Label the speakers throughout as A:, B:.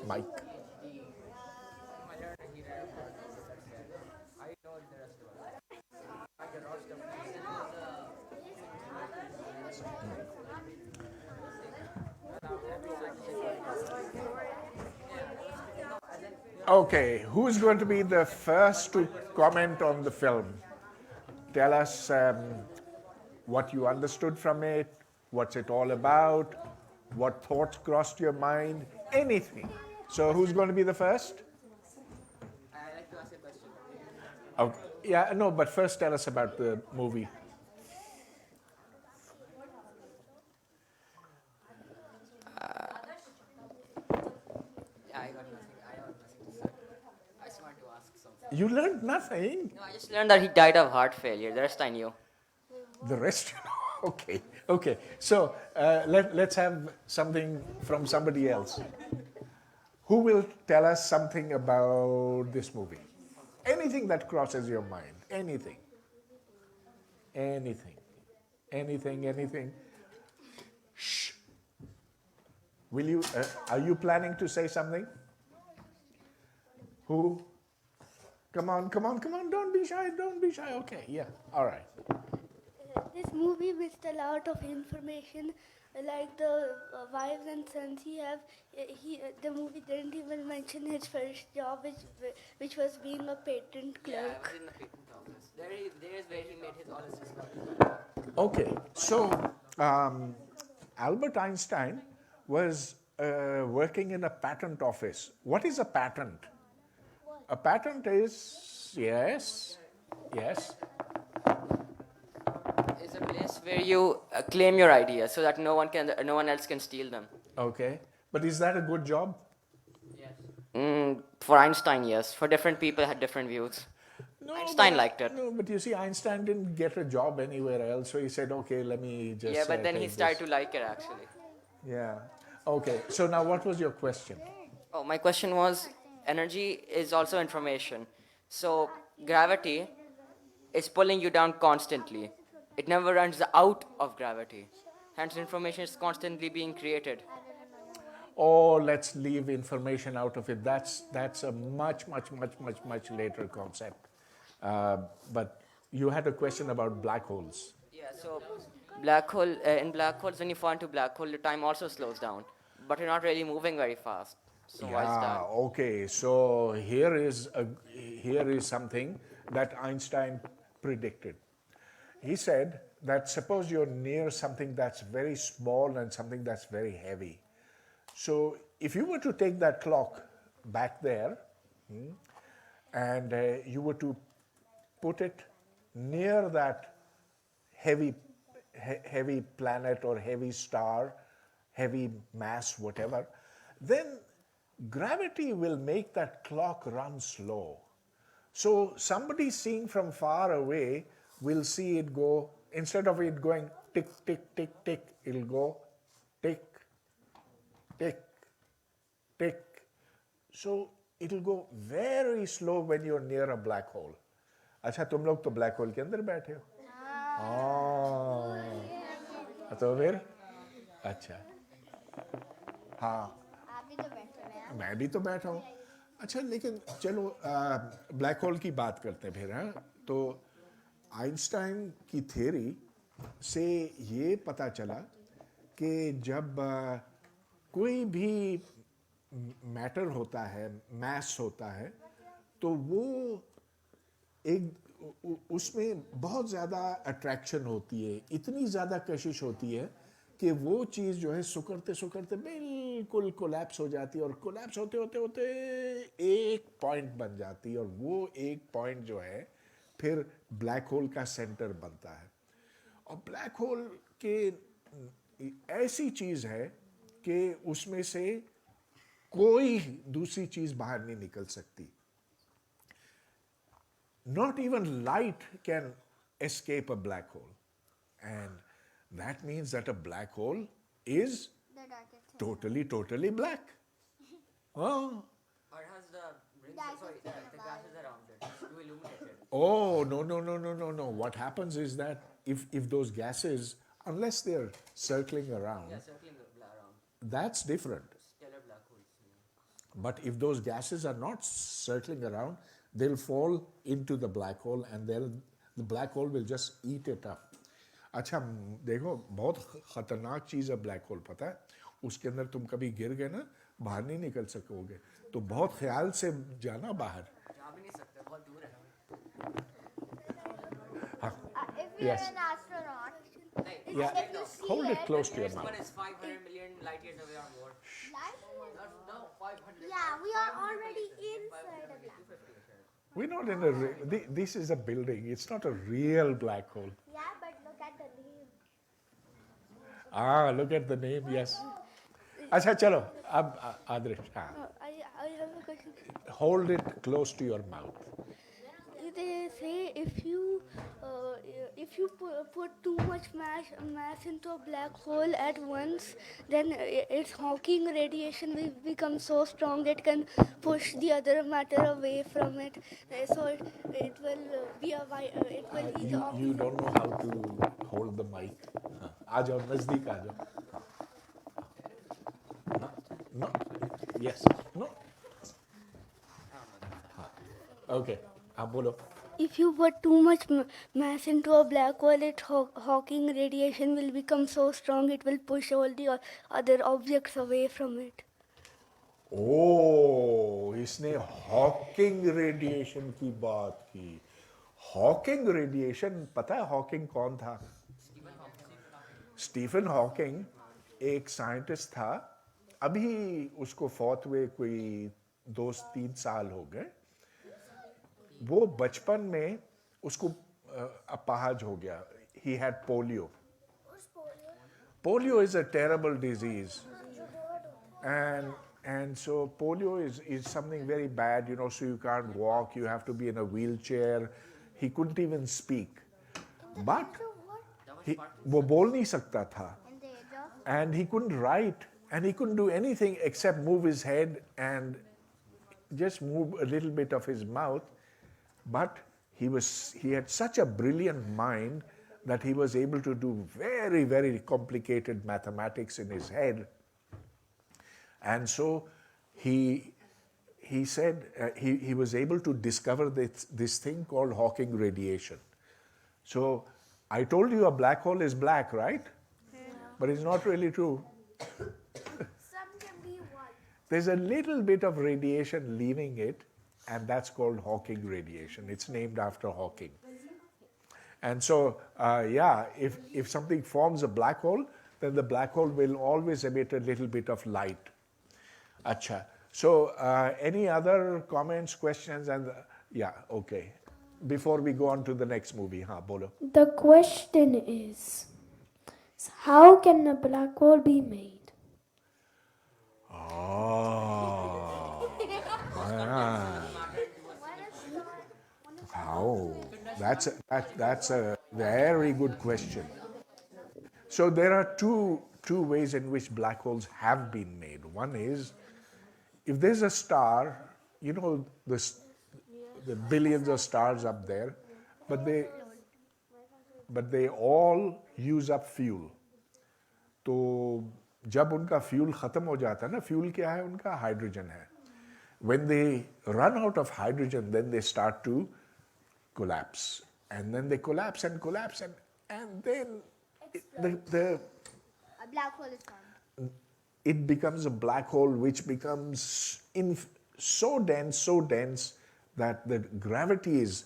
A: Mike. Okay, who is going to be the first to comment on the film? Tell us what you understood from it, what's it all about, what thoughts crossed your mind, anything. So, who's going to be the first? Okay. Yeah, no, but first tell us about the movie.
B: Yeah, I got nothing. I have nothing to say. I just want to ask something.
A: You learned nothing.
B: No, I just learned that he died of heart failure. The rest I knew.
A: The rest, okay, okay. So let's have something from somebody else. Who will tell us something about this movie? Anything that crosses your mind. Anything. Anything. Anything, anything. Shh. Will you, are you planning to say something? Who? Come on, come on, come on. Don't be shy, don't be shy. Okay, yeah, all right.
C: This movie missed a lot of information, like the wives and sons he have. The movie didn't even mention his first job, which was being a patent
B: Yeah, I was
C: clerk.
B: in the patent office. There is where he made his all his discoveries.
A: Okay, so Albert Einstein was working in a patent office. What is a patent? A patent is, yes, yes.
B: It's a place where you claim your ideas so that no one else can steal them.
A: Okay, but is that a good job?
B: For Einstein, yes. For different people, had different views.
A: No,
B: Einstein
A: but,
B: liked it.
A: No, but you see, Einstein didn't get a job anywhere else, so he said, okay, let me just.
B: Yeah, but then he
A: take
B: started
A: this.
B: to like it actually.
A: Yeah. Okay, so now what was your question?
B: Oh, my question was, energy is also information. So gravity is pulling you down constantly. It never runs out of gravity. Hence, information is constantly being created.
A: Or let's leave information out of it. That's a much later concept. But you had a question about black holes.
B: Yeah. So, in black holes, when you fall into black hole, the time also slows down, but you're not really moving very fast. So why is
A: Yeah,
B: that?
A: okay. So here is something that Einstein predicted. He said that suppose you're near something that's very small and something that's very heavy. So if you were to take that clock back there, and you were to put it near that heavy heavy planet or heavy star, heavy mass, whatever, then gravity will make that clock run slow. So somebody seeing from far away will see it go, instead of it going tick, tick, tick, tick, it'll go tick, tick, tick. So it'll go very slow when you're near a black hole. अच्छा तुम लोग तो black hole के अंदर बैठे हो तो फिर अच्छा हाँ मैं भी तो बैठा हूँ अच्छा लेकिन चलो ब्लैक होल की बात करते हैं फिर हाँ तो आइंस्टाइन की थ्योरी से ये पता चला कि जब कोई भी मैटर होता है मैस होता है तो वो एक उसमें बहुत ज़्यादा अट्रैक्शन होती है इतनी ज़्यादा कशिश होती है कि वो चीज़ जो है सुकड़ते सुकड़ते बिल्कुल कोलैप्स हो जाती है और कोलैप्स होते होते होते एक पॉइंट बन जाती है और वो एक पॉइंट जो है फिर ब्लैक होल का सेंटर बनता है और ब्लैक होल के ऐसी चीज़ है कि उसमें से कोई दूसरी चीज़ बाहर नहीं निकल सकती Not even light can escape a black hole. And that means that a black hole is totally black. Oh.
B: Or has the gases around it to illuminate it?
A: Oh, no. What happens is that if those gases, unless they're circling around,
B: Yeah, circling around.
A: that's different.
B: Stellar black holes.
A: But if those gases are not circling around, they'll fall into the black hole and the black hole will just eat it up. अच्छा देखो बहुत ख़तरनाक चीज़ है black hole पता है उसके अंदर तुम कभी गिर गए ना बाहर नहीं निकल सकोगे तो बहुत ख्याल से जाना बाहर
B: जा भी नहीं सकते बहुत दूर है
D: If you're an astronaut,
A: yeah
D: if you see
A: hold it close to your
B: this
A: mouth
B: one is 500 million light years away or more. No, 500.
D: yeah, we are already inside a black hole.
A: we're not in a this is a building it's not a real black hole
D: Yeah, but look at the name.
A: look at the name yes अच्छा चलो अब आदर्श हाँ
C: I have a question.
A: hold it close to your mouth
C: They say if you put too much mass into a black hole at once, then its Hawking radiation will become so strong it can push the other matter away from it. So it will be a it will be the
A: you don't know how to hold the mic हाँ, आ जाओ नजदीक आ जाओ हाँ, no yes no हाँ, okay आप बोलो
C: If you put too much mass into a black hole, its Hawking radiation will become so strong it will push all the other objects away from it.
A: ओ इसने Hawking radiation की बात की Hawking radiation पता है Hawking कौन था Stephen Hawking एक scientist था अभी उसको फौत हुए कोई 2-3 साल हो गए वो बचपन में उसको अपाहज हो गया he had polio polio is a terrible disease and so polio is something very bad so you can't walk you have to be in a wheelchair he couldn't even speak but वो बोल नहीं सकता था and he couldn't write and he couldn't do anything except move his head and just move a little bit of his mouth but he had such a brilliant mind that he was able to do very, very complicated mathematics in his head. And so he said he was able to discover this thing called Hawking radiation. So I told you a black hole is black, right? Yeah. But it's not really true.
D: Some can be white.
A: There's a little bit of radiation leaving it, and that's called Hawking radiation. It's named after Hawking. And so, if something forms a black hole, then the black hole will always emit a little bit of light. Acha. So, any other comments, questions? And okay. Before we go on to the next movie, bolo.
E: The question is, how can a black hole be made?
A: How? That's a very good question. So there are two ways in which black holes have been made. One is, if there's a star, the billions of stars up there, but they all use up fuel. तो जब उनका fuel खत्म हो जाता है ना, fuel क्या है उनका? Hydrogen है. When they run out of hydrogen, then they start to collapse. And then they collapse and then
D: A black hole is formed.
A: it becomes a black hole which becomes so dense that the gravity is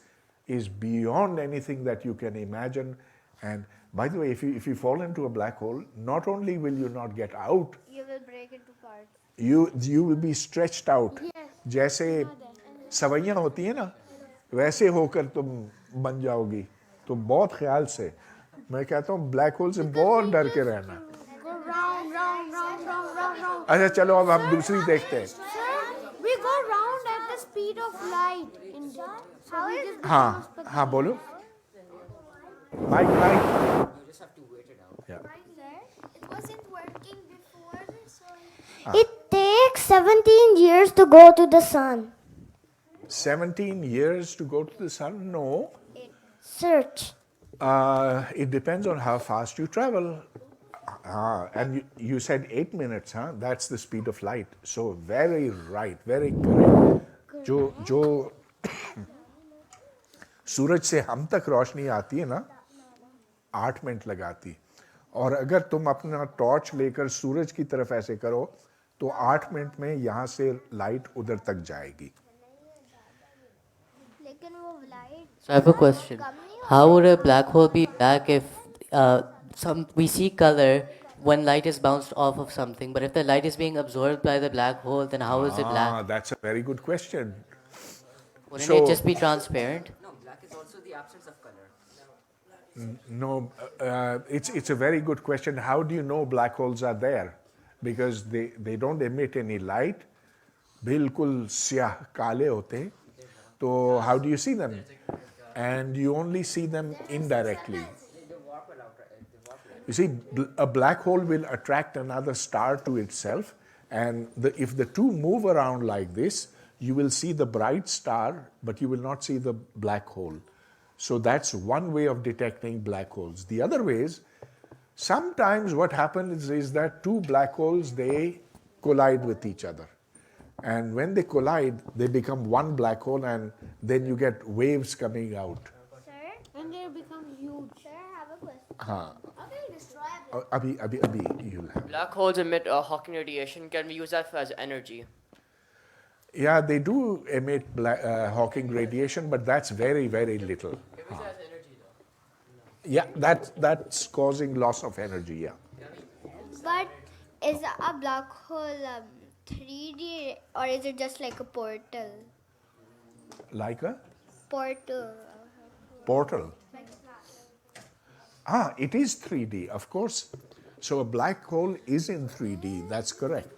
A: beyond anything that you can imagine. And by the way, if you fall into a black hole, not only will you not get out,
D: You will break into parts.
A: you will be stretched out. जैसे सवैयाँ होती है ना वैसे होकर तुम बन जाओगी तो बहुत ख्याल से मैं कहता हूँ ब्लैक होल से बहुत डर के रहना
D: Go round, round, round, round, round, round.
A: अच्छा चलो अब हम दूसरी देखते हैं
D: Sir, we go round at the speed of light. How is
A: हाँ बोलो mic
B: You just have to wait it out.
D: It wasn't working before, so
E: It takes 17 years to go to the sun.
A: 17 years to go to the sun? No.
E: Search.
A: It depends on how fast you travel. And you said 8 minutes, huh? That's the speed of light. So very right, very correct. जो सूरज से हम तक रोशनी आती है ना, 8 minute लगाती, और अगर तुम अपना टॉर्च लेकर सूरज की तरफ ऐसे करो तो 8 मिनट में यहाँ से लाइट उधर तक जाएगी.
D: लेकिन वो light
F: So I have a question. How would a black hole be black if we see color when light is bounced off of something, but if the light is being absorbed by the black hole, then how is it black?
A: That's a very good question.
F: Wouldn't
A: So-
F: it just be transparent?
B: No, black is also the absence of color.
A: No, it's a very good question. How do you know black holes are there? Because they don't emit any light. बिल्कुल स्याह काले होते हैं. तो how do you see them? And you only see them indirectly. You see, a black hole will attract another star to itself, and if the two move around like this, you will see the bright star, but you will not see the black hole. So that's one way of detecting black holes. The other way is, sometimes what happens is that two black holes, they collide with each other. And when they collide, they become one black hole, and then you get waves coming out.
D: sir and they become huge. Sir, I have a question.
A: हाँ,
D: How can you destroy a
A: अभी you'll have.
B: Black holes emit Hawking radiation. Can we use that as energy?
A: Yeah, they do emit Hawking radiation, but that's very, very little. Yeah, that's causing loss of energy, yeah.
D: But is a black hole 3D or is it just like a portal?
A: Like a
D: Portal.
A: portal. It is 3D, of course. So a black hole is in 3D, that's correct.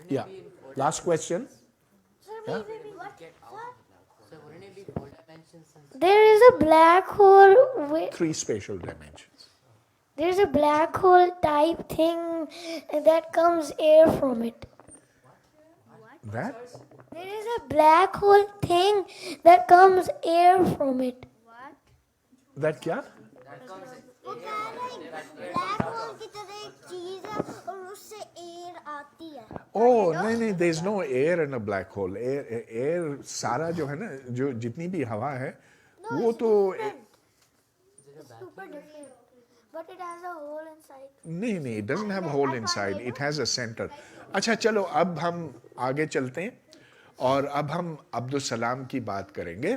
A: Yeah. Last question. Yeah?
F: So wouldn't it be 4 dimensions?
E: There is a black hole with,
A: 3 spatial dimensions.
E: there's a black hole type thing that comes air from it.
A: That?
E: There is a black hole thing that comes air from it.
A: That क्या?
D: वो कह रहे हैं black hole की तरह एक चीज है और उससे एयर आती है.
A: Oh, नहीं, there's no air in a black hole. Air सारा जो है ना, जो जितनी भी हवा है, वो तो
E: It's super different. But it has a hole inside.
A: नहीं, it doesn't have a hole inside. It has a center. अच्छा चलो अब हम आगे चलते हैं और अब हम अब्दुल सलाम की बात करेंगे.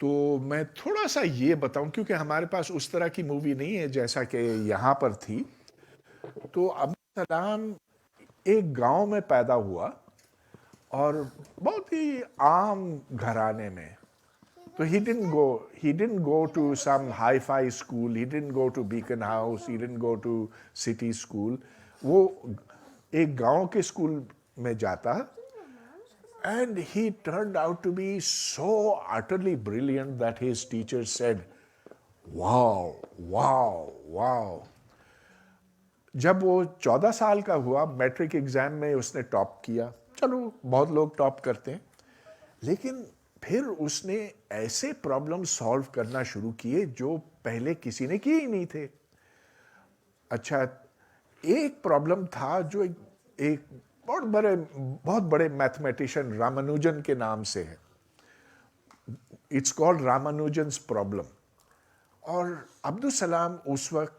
A: तो मैं थोड़ा सा ये बताऊं, क्योंकि हमारे पास उस तरह की मूवी नहीं है जैसा कि यहाँ पर थी. तो अब्दुल सलाम एक गांव में पैदा हुआ और बहुत ही आम घराने में. So he didn't go to some hi-fi school, he didn't go to Beacon House, he didn't go to city school. वो एक गांव के स्कूल में जाता, and he turned out to be so utterly brilliant that his teacher said, wow, wow, wow. जब वो 14 साल का हुआ, मैट्रिक एग्जाम में उसने टॉप किया. चलो बहुत लोग टॉप करते हैं, लेकिन फिर उसने ऐसे प्रॉब्लम सॉल्व करना शुरू किए जो पहले किसी ने किए ही नहीं थे. अच्छा, एक प्रॉब्लम था जो एक बहुत बड़े मैथमेटिशियन रामानुजन के नाम से है. It's called Ramanujan's problem. और अब्दुल सलाम उस वक्त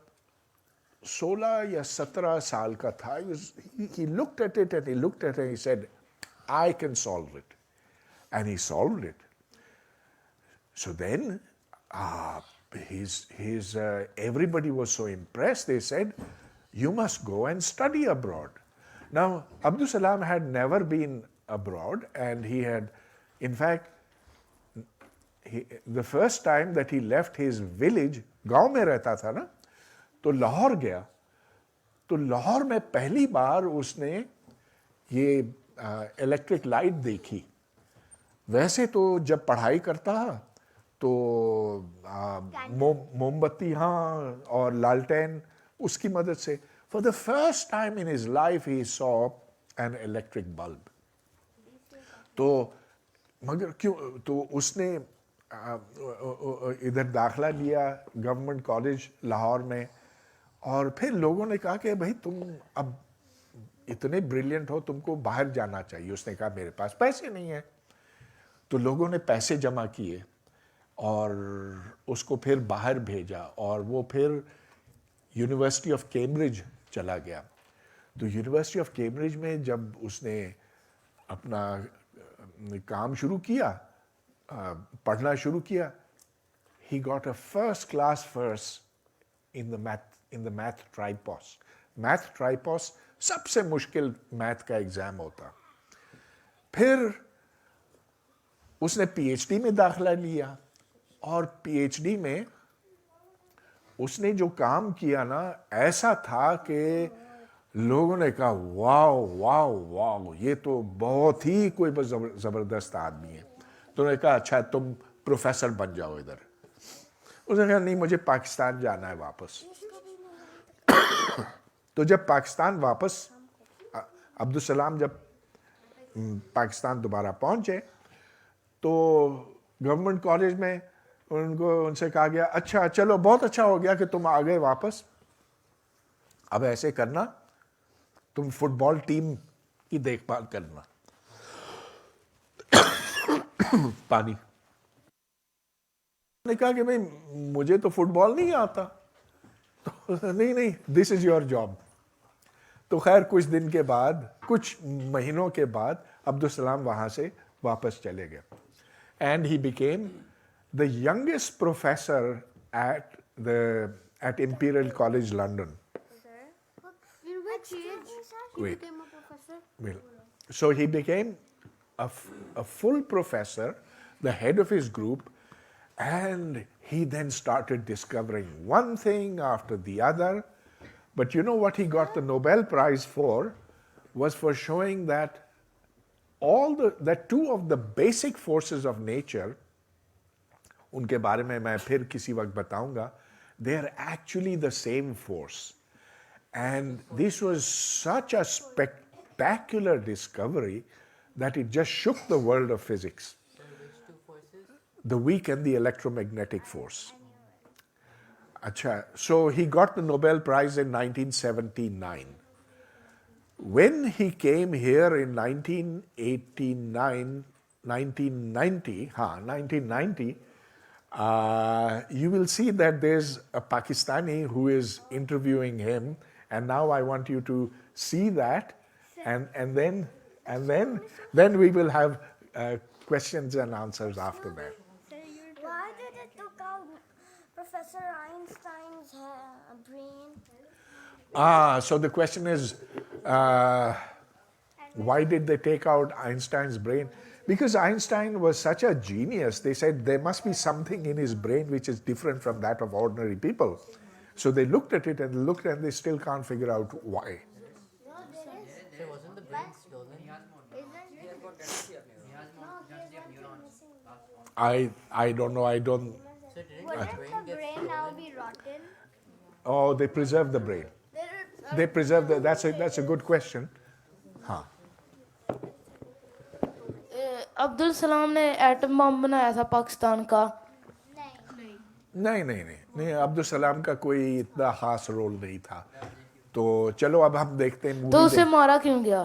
A: 16 या 17 साल का था. He looked at it and he looked at it and he said, I can solve it. And he solved it. So then, everybody was so impressed. They said, you must go and study abroad. Now, Abdul Salam had never been abroad, and he had, in fact, the first time that he left his village, गांव में रहता था ना, तो लाहौर गया. तो लाहौर में पहली बार उसने ये इलेक्ट्रिक लाइट देखी. वैसे तो जब पढ़ाई करता तो मोमबत्ती और लालटेन उसकी मदद से. For the first time in his life he saw an electric bulb. तो मगर क्यों, तो उसने इधर दाखला लिया गवर्नमेंट कॉलेज लाहौर में, اور پھر لوگوں نے کہا کہ بھائی تم اب اتنے بریلینٹ ہو, تم کو باہر جانا چاہیے. اس نے کہا میرے پاس پیسے نہیں ہیں. تو لوگوں نے پیسے جمع کیے اور اس کو پھر باہر بھیجا, اور وہ پھر یونیورسٹی آف کیمبرج چلا گیا. تو یونیورسٹی آف کیمبرج میں جب اس نے اپنا کام شروع کیا, پڑھنا شروع کیا, he got a first class first in the math tripos. Math tripos سب سے مشکل میتھ کا ایگزام ہوتا. پھر اس نے پی ایچ ڈی میں داخلہ لیا, اور پی ایچ ڈی میں اس نے جو کام کیا نا, ایسا تھا کہ لوگوں نے کہا واو واو واو, یہ تو بہت ہی کوئی زبردست آدمی ہے. تو انہوں نے کہا اچھا تم پروفیسر بن جاؤ ادھر. اس نے کہا نہیں, مجھے پاکستان جانا ہے واپس. تو جب پاکستان واپس, عبدالسلام جب پاکستان دوبارہ پہنچے تو گورنمنٹ کالج میں ان سے کہا گیا اچھا چلو بہت اچھا ہو گیا کہ تم آ گئے واپس, اب ایسے کرنا تم فٹ بال ٹیم کی دیکھ بھال کرنا. پانی نے کہا کہ بھائی مجھے تو فٹ بال نہیں آتا. نہیں نہیں, دس از یور جاب. تو خیر کچھ دن کے بعد, کچھ مہینوں کے بعد عبدالسلام وہاں سے واپس چلے گئے. And he became the youngest professor at Imperial College London. Wait. Well, so he became a full professor, the head of his group, and he then started discovering one thing after the other. But you know what he got the Nobel Prize for? Was for showing that that two of the basic forces of nature, ان کے بارے میں پھر کسی وقت بتاؤں گا, they are actually the same force. And this was such a spectacular discovery that it just shook the world of physics. The weak and the electromagnetic force. Achha, so he got the Nobel Prize in 1979. When he came here in 1990, you will see that there's a Pakistani who is interviewing him. And now I want you to see that, and then we will have questions and answers after that.
D: Why did it took out Professor Einstein's brain?
A: So the question is, why did they take out Einstein's brain? Because Einstein was such a genius, they said there must be something in his brain which is different from that of ordinary people. So they looked at it and looked, and they still can't figure out why.
F: So wasn't the brain stolen?
A: I don't know. I don't.
F: So didn't
D: Wouldn't
F: the brain
D: the
F: get
D: brain now
F: stolen?
D: be rotten?
A: Oh, they preserve the brain. They preserve the. That's a good question. Huh.
G: Abdul سلام نے atom bomb بنایا تھا پاکستان کا.
A: نہیں, عبدالسلام کا کوئی اتنا خاص رول نہیں تھا. تو چلو اب ہم دیکھتے ہیں.
G: تو اسے مارا کیوں گیا؟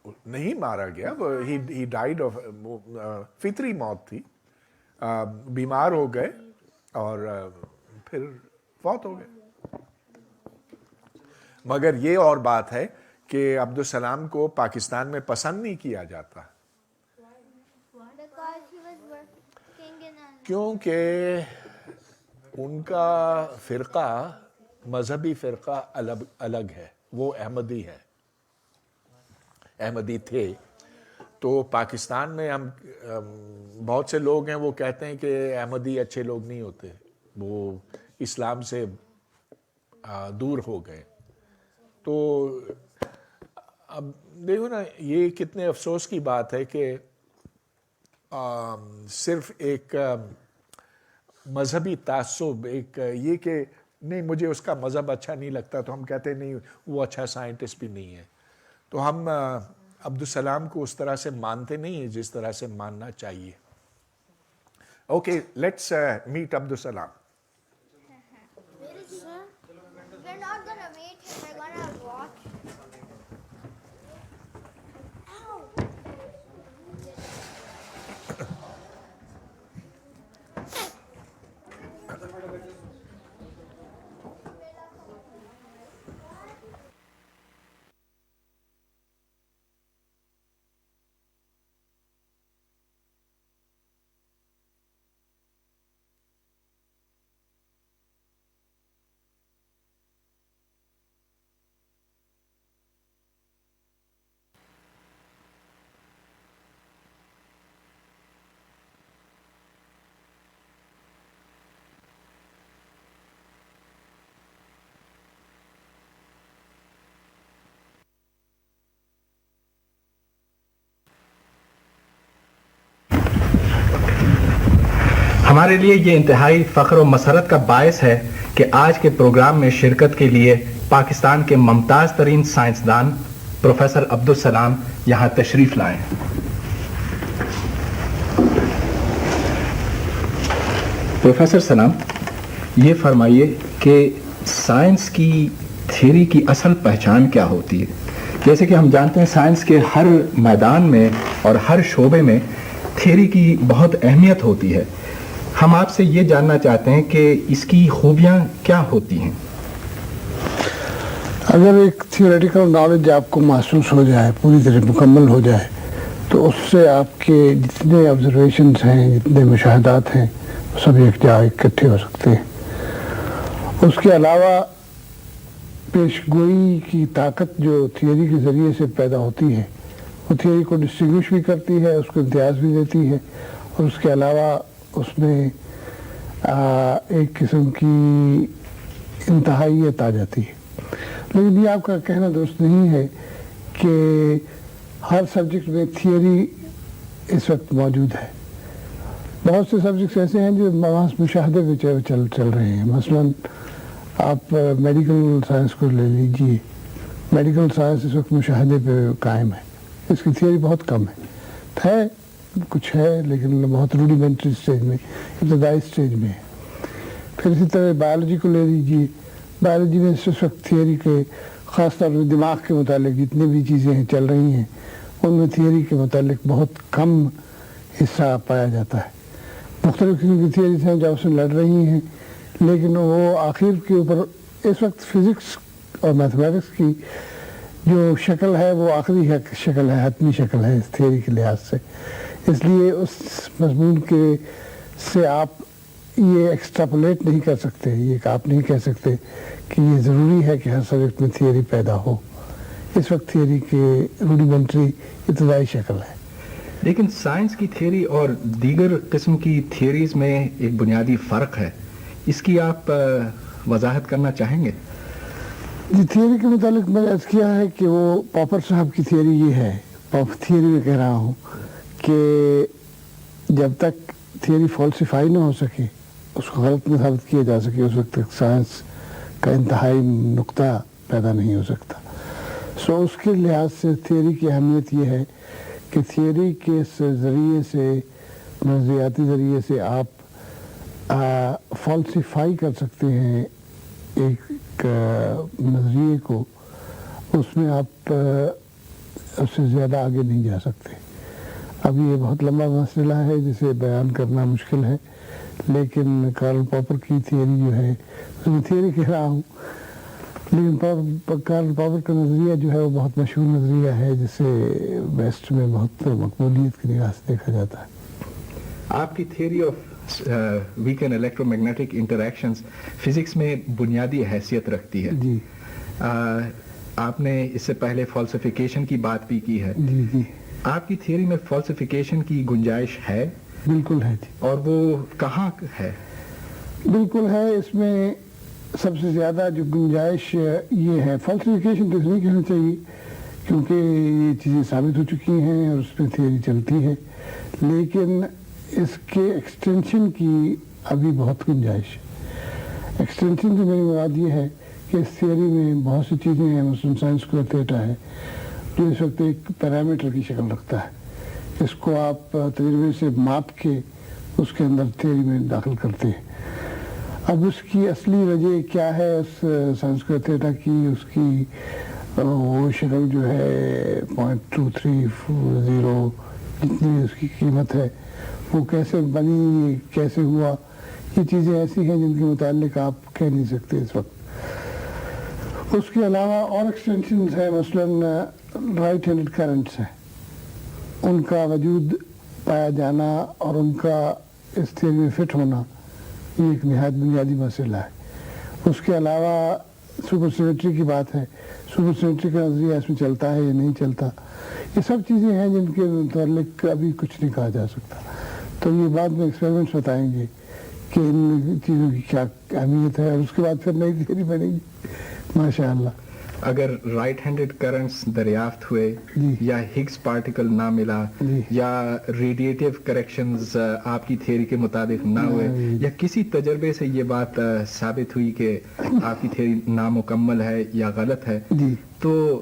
A: نہیں مارا گیا, ہی ڈائیڈ آف, فطری موت تھی, بیمار ہو گئے اور پھر فوت ہو گئے. مگر یہ اور بات ہے کہ عبدالسلام کو پاکستان میں پسند نہیں کیا جاتا, کیونکہ ان کا فرقہ, مذہبی فرقہ الگ ہے. وہ احمدی ہے, احمدی تھے. تو پاکستان میں ہم بہت سے لوگ ہیں وہ کہتے ہیں کہ احمدی اچھے لوگ نہیں ہوتے, وہ اسلام سے دور ہو گئے. تو اب دیکھو نا, یہ کتنے افسوس کی بات ہے کہ صرف ایک مذہبی تعصب, ایک یہ کہ نہیں مجھے اس کا مذہب اچھا نہیں لگتا تو ہم کہتے ہیں نہیں وہ اچھا سائنٹسٹ بھی نہیں ہے. تو ہم عبدالسلام کو اس طرح سے مانتے نہیں ہیں جس طرح سے ماننا چاہیے. Okay, let's meat Abdul Salam.
D: We're
H: ہمارے لیے یہ انتہائی فخر و مسرت کا باعث ہے کہ آج کے پروگرام میں شرکت کے لیے پاکستان کے ممتاز ترین سائنسدان پروفیسر عبدالسلام یہاں تشریف لائیں. پروفیسر سلام، یہ فرمائیے کہ سائنس کی تھیوری کی اصل پہچان کیا ہوتی ہے؟ جیسے کہ ہم جانتے ہیں سائنس کے ہر میدان میں اور ہر شعبے میں تھیوری کی بہت اہمیت ہوتی ہے. ہم آپ سے یہ جاننا چاہتے ہیں کہ اس کی خوبیاں کیا ہوتی ہیں؟
I: اگر ایک تھیوریٹیکل نالج آپ کو محسوس ہو جائے، پوری طرح مکمل ہو جائے، تو اس سے آپ کے جتنے آبزرویشنز ہیں، جتنے مشاہدات ہیں، سب ایک جگہ اکٹھے ہو سکتے ہیں. اس کے علاوہ پیش گوئی کی طاقت جو تھیوری کے ذریعے سے پیدا ہوتی ہے، وہ تھیوری کو ڈسٹنگوش بھی کرتی ہے، اس کو امتیاز بھی دیتی ہے، اور اس کے علاوہ اس میں ایک قسم کی انتہائیت آ جاتی ہے. لیکن یہ آپ کا کہنا درست نہیں ہے کہ ہر سبجیکٹ میں تھیوری اس وقت موجود ہے. بہت سے سبجیکٹس ایسے ہیں جو محض مشاہدے پہ چل رہے ہیں. مثلا آپ میڈیکل سائنس کو لے لیجیے. میڈیکل سائنس اس وقت مشاہدے پہ قائم ہے، اس کی تھیوری بہت کم ہے، کچھ ہے لیکن بہت روڈیمنٹری اسٹیج میں، ابتدائی اسٹیج میں ہے. پھر اسی طرح بایولوجی کو لے لیجیے. بایولوجی میں اس وقت تھیوری کے خاص طور پر دماغ کے متعلق جتنی بھی چیزیں چل رہی ہیں ان میں تھیوری کے متعلق بہت کم حصہ پایا جاتا ہے. مختلف قسم کی تھیوریز ہیں جو آپس میں لڑ رہی ہیں، لیکن وہ آخر کے اوپر اس وقت فزکس اور میتھمیٹکس کی جو شکل ہے وہ آخری شکل ہے، حتمی شکل ہے اس تھیوری کے لحاظ سے. اس لیے اس مضمون کے سے آپ یہ ایکسٹراپولیٹ نہیں کر سکتے، یہ آپ نہیں کہہ سکتے کہ یہ ضروری ہے کہ ہر سبجیکٹ میں تھیوری پیدا ہو. اس وقت تھیوری کے روڈیمنٹری ابتدائی شکل ہے.
H: لیکن سائنس کی تھیوری اور دیگر قسم کی تھیوریز میں ایک بنیادی فرق ہے، اس کی آپ وضاحت کرنا چاہیں گے؟
I: جی، تھیوری کے متعلق میں نے عرض کیا ہے کہ وہ پاپر صاحب کی تھیوری یہ ہے، پاپر تھیوری میں کہہ رہا ہوں کہ جب تک تھیوری فالسیفائی نہ ہو سکے، اس کو غلط نہ ثابت کیا جا سکے، اس وقت تک سائنس کا انتہائی نقطہ پیدا نہیں ہو سکتا. سو اس کے لحاظ سے تھیوری کی اہمیت یہ ہے کہ تھیوری کے ذریعے سے، نظریاتی ذریعے سے آپ فالسیفائی کر سکتے ہیں ایک نظریے کو، اس میں آپ اس سے زیادہ آگے نہیں جا سکتے. اب یہ بہت لمبا مسئلہ ہے جسے بیان کرنا مشکل ہے، لیکن کارل پاپر کی تھیوری جو ہے، اس میں تھیوری کہہ رہا ہوں، لیکن کارل پاپر کا نظریہ جو ہے وہ بہت مشہور نظریہ ہے جسے ویسٹ میں بہت مقبولیت کی نگاہ سے دیکھا جاتا ہے.
H: آپ کی theory of weak and electromagnetic interactions physics میں بنیادی حیثیت رکھتی ہے.
I: جی،
H: آپ نے اس سے پہلے فالسیفیکیشن کی بات بھی کی ہے.
I: جی جی،
H: آپ کی تھیوری میں فالسیفیکیشن کی گنجائش ہے؟
I: بالکل ہے. جی،
H: اور وہ کہاں ہے؟
I: بالکل ہے. اس میں سب سے زیادہ جو گنجائش یہ ہے، فالسیفیکیشن تو اس نہیں کہنا چاہیے کیونکہ یہ چیزیں ثابت ہو چکی ہیں اور اس پہ تھیوری چلتی ہے، لیکن اس کے ایکسٹینشن کی ابھی بہت گنجائش ہے. ایکسٹینشن سے میری مراد یہ ہے کہ اس تھیوری میں بہت سی چیزیں ہیں، مثلاً سائنس اسکوائر تھیٹا ہے جو اس وقت ایک پیرامیٹر کی شکل رکھتا ہے. اس کو آپ تجربے سے ماپ کے اس کے اندر تھیوری میں داخل کرتے ہیں. اب اس کی اصلی وجہ کیا ہے اس سائنس اسکوائر تھیٹا کی؟ اس کی وہ شکل جو ہے 0.230 جتنی اس کی قیمت ہے، وہ کیسے بنی، کیسے ہوا، یہ چیزیں ایسی ہیں جن کے متعلق آپ کہہ نہیں سکتے اس وقت. اس کے علاوہ اور ایکسٹینشنز ہیں، مثلاً رائٹ ہینڈڈ کرنٹس ہیں، ان کا وجود پایا جانا اور ان کا اس تھیوری میں فٹ ہونا یہ ایک نہایت بنیادی مسئلہ ہے. اس کے علاوہ سپر سیمیٹری کی بات ہے، سپر سیمیٹری کا نظریہ اس میں چلتا ہے یا نہیں چلتا، یہ سب چیزیں ہیں جن کے متعلق ابھی کچھ نہیں کہا جا سکتا. تو یہ بعد میں ایکسپیریمنٹس بتائیں گے کہ ان چیزوں کی کیا اہمیت ہے، اور اس کے بعد پھر نئی تھیوری بنے گی ماشاء اللہ.
H: اگر رائٹ ہینڈڈ کرنٹس دریافت ہوئے یا ہگس پارٹیکل نہ ملا یا ریڈیٹیو کریکشنز آپ کی تھیوری کے مطابق نہ ہوئے یا کسی تجربے سے یہ بات ثابت ہوئی کہ آپ کی تھیوری نامکمل ہے یا غلط ہے, تو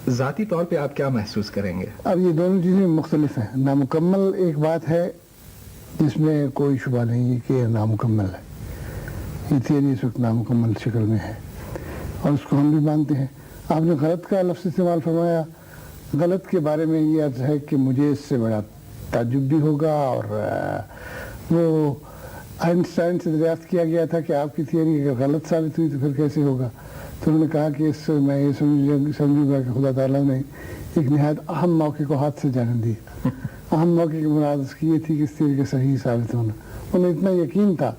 H: ذاتی طور پہ آپ کیا محسوس کریں گے؟
I: اب یہ دونوں چیزیں مختلف ہیں. نامکمل ایک بات ہے جس میں کوئی شبہ نہیں ہے کہ یہ نامکمل ہے, یہ تھیوری اس وقت نامکمل شکل میں ہے اور اس کو ہم بھی مانتے ہیں. آپ نے غلط کا لفظ استعمال فرمایا, غلط کے بارے میں یہ عرض ہے کہ مجھے اس سے بڑا تعجب بھی ہوگا, اور وہ آئنسٹائن سے دریافت کیا گیا تھا کہ آپ کی تھیوری اگر غلط ثابت ہوئی تو پھر کیسے ہوگا, تو انہوں نے کہا کہ اس سے میں یہ سمجھوں گا کہ خدا تعالیٰ نے ایک نہایت اہم موقع کو ہاتھ سے جانے دیا. اہم موقع کی مراد اس کی یہ تھی کہ اس تھیوری کا صحیح ثابت ہونا. انہیں اتنا یقین تھا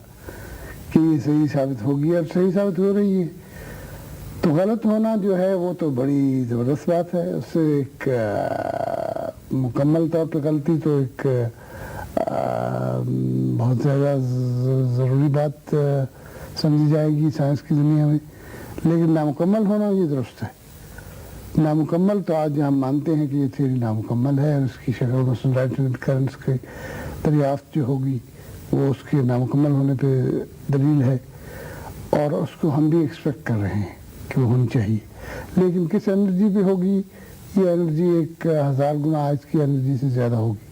I: کہ یہ صحیح ثابت ہوگی اور صحیح ثابت ہو رہی ہے. تو غلط ہونا جو ہے وہ تو بڑی زبردست بات ہے, اس سے ایک مکمل طور پہ غلطی تو ایک بہت زیادہ ضروری بات سمجھی جائے گی سائنس کی دنیا میں. لیکن نامکمل ہونا یہ درست ہے. نامکمل تو آج ہم مانتے ہیں کہ یہ تھیوری نامکمل ہے, اور اس کی شکل مثلاً رائٹ ہینڈ کرنٹس کی دریافت جو ہوگی وہ اس کے نامکمل ہونے پہ دلیل ہے, اور اس کو ہم بھی ایکسپیکٹ کر رہے ہیں کہ وہ ہونی چاہیے. لیکن کس انرجی پہ ہوگی, یہ انرجی 1000 گنا آج کی انرجی سے زیادہ ہوگی.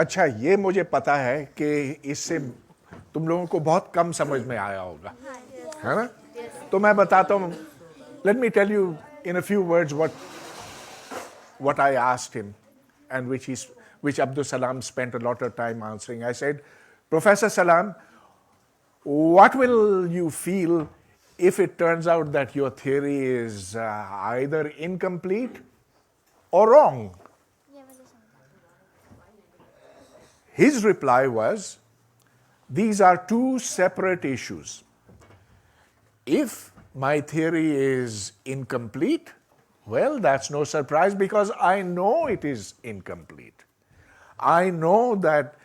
A: اچھا, یہ مجھے پتا ہے کہ اس سے تم لوگوں کو بہت کم سمجھ میں آیا ہوگا, ہے نا؟ تو میں بتاتا ہوں. Let me tell you in a few words what I asked him, and which Abdul Salam spent a lot of time answering. I said, Professor Salam, what will you feel if it turns out that your theory is either incomplete or wrong? His reply was, these are two separate issues. If my theory is incomplete, well, that's no surprise because I know it is incomplete. I know that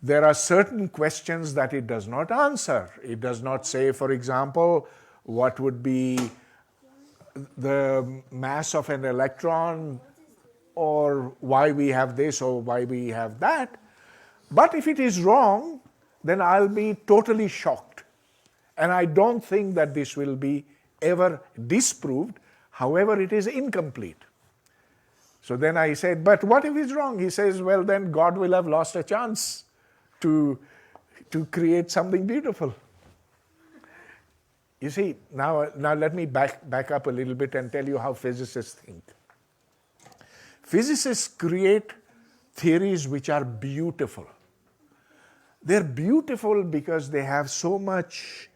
A: there are certain questions that it does not answer. It does not say, for example, what would be the mass of an electron, or why we have this or why we have that. But if it is wrong, then I'll be totally shocked. And I don't think that this will be ever disproved. However, it is incomplete. So then I said, but what if it's wrong? He says, well, then God will have lost a chance to create something beautiful. You see, now let me back up a little bit and tell you how physicists think. Physicists create theories which are beautiful. They're beautiful because they have so much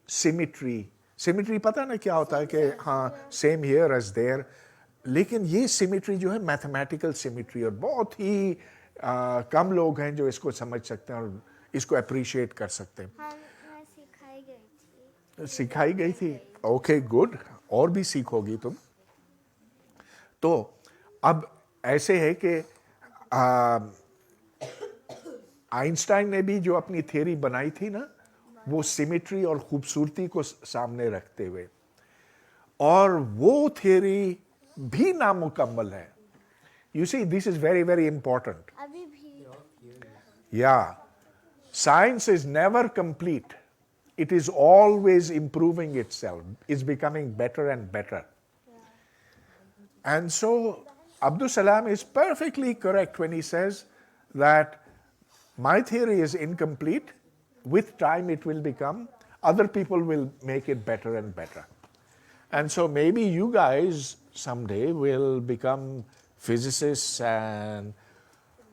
A: symmetry. Symmetry پتہ نا کیا ہوتا ہے کہ ہاں same here as there. لیکن یہ symmetry جو ہے میتھمیٹیکل سیمیٹری, اور بہت ہی کم لوگ ہیں جو اس کو سمجھ سکتے ہیں اور اس کو اپریشیٹ کر سکتے ہیں. سکھائی گئی تھی. اوکے گڈ, اور بھی سیکھو گی تم. تو اب ایسے ہے کہ آئنسٹائن نے بھی جو اپنی تھیوری بنائی تھی نا, وہ سیمیٹری اور خوبصورتی کو سامنے رکھتے ہوئے, اور وہ تھیوری بھی نامکمل ہے. You see, this is very very important. یا science is never complete. It is always improving itself. It's becoming better and better. And so Abdul Salam is perfectly correct when he says that my theory is incomplete. With time it will become, other people will make it better and better. And so maybe you guys someday will become physicists and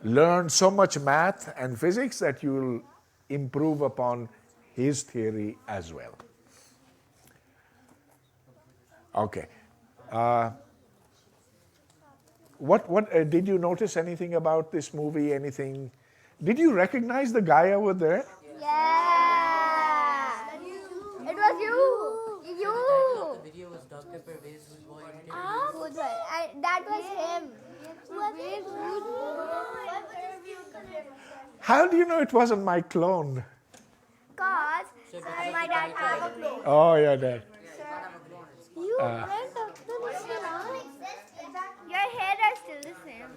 A: learn so much math and physics that you will improve upon his theory as well. Okay. What did you notice anything about this movie? Anything? Did you recognize the guy over there?
D: Yeah. It was you. You.
F: The video was Dr. Pervaiz Hood boy.
D: That was him.
A: How do you know it wasn't my clone?
D: Cause my dad had a clone.
A: Oh, yeah, Dad.
D: You went Abdul Salam. Your hair is still the same.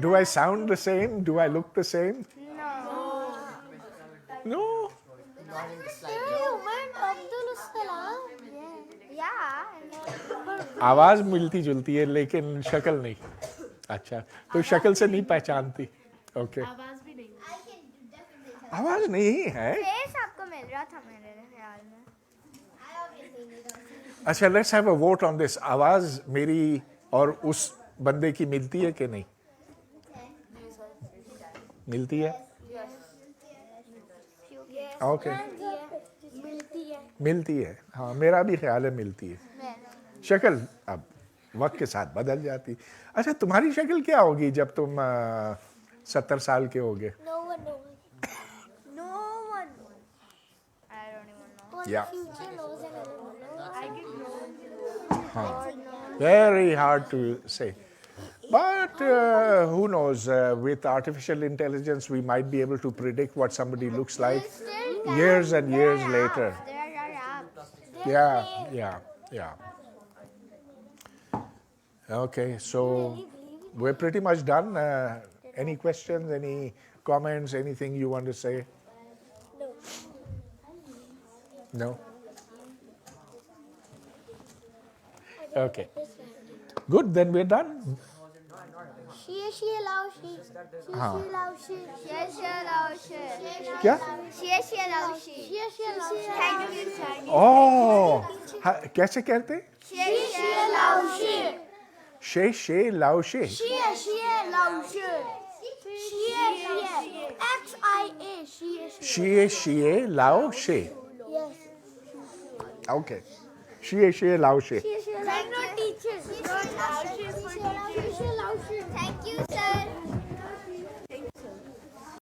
A: Do I sound the same? Do I look the same?
D: No.
A: No.
D: You went Abdul Salam. Yeah.
A: आवाज मिलती जुलती है लेकिन शक्ल नहीं. अच्छा, तो शक्ल से नहीं पहचानती. ओके. आवाज नहीं है.
D: फेस आपको मिल रहा था मेरे ख्याल में.
A: अच्छा, let's have a vote on this. आवाज मेरी और उस बंदे की मिलती है कि नहीं? मिलती है? ओके. मिलती है. हाँ, मेरा भी ख्याल है मिलती है. शक्ल अब वक्त के साथ बदल जाती. अच्छा, तुम्हारी शक्ल क्या होगी जब तुम 70 साल के होगे?
D: No one. I don't even know.
A: Yeah.
D: Future knows and I don't know. I get
A: Very hard to say. But who knows? With artificial intelligence, we might be able to predict what somebody looks like years and years later.
D: There are apps.
A: Yeah. Okay, so we're pretty much done. Any questions, any comments, anything you want to say? No? Okay. Good, then we're done. क्या? Oh, कैसे कहते? शे लाओशे. शिए लाओशे. Okay. शिए लाओशे.